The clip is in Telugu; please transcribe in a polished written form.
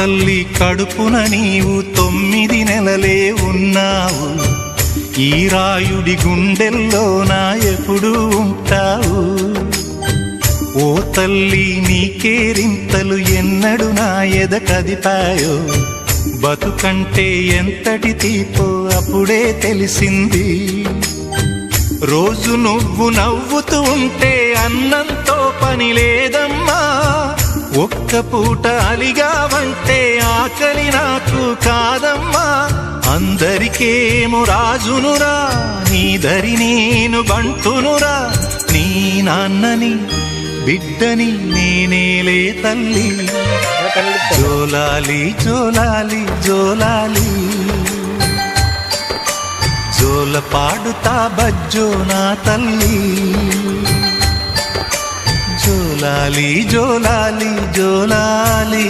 తల్లి కడుపున నీవు 9 నెలలే ఉన్నావు. ఈ రాయుడి గుండెల్లో నా ఎప్పుడు ఉంటావు. ఓ తల్లి నీ కేరింతలు ఎన్నడు నా ఎద కదిపాయో. బతుకంటే ఎంతటి తీపో అప్పుడే తెలిసింది. రోజు నువ్వు నవ్వుతూ ఉంటే అన్నంతో పని లేదమ్మా. ఒక్క పూట అలిగావంటే ఆకలి నాకు కాదమ్మా. అందరికేమో రాజునురా, నీ దరి నేను బంటునురా. నీ నాన్నని బిడ్డని నేనేలే తల్లి. జోలాలి జోలాలి జోలాలి, జోల పాడుతా బజ్జో నా తల్లి. జోలాలి జోలాలి జోలాలి.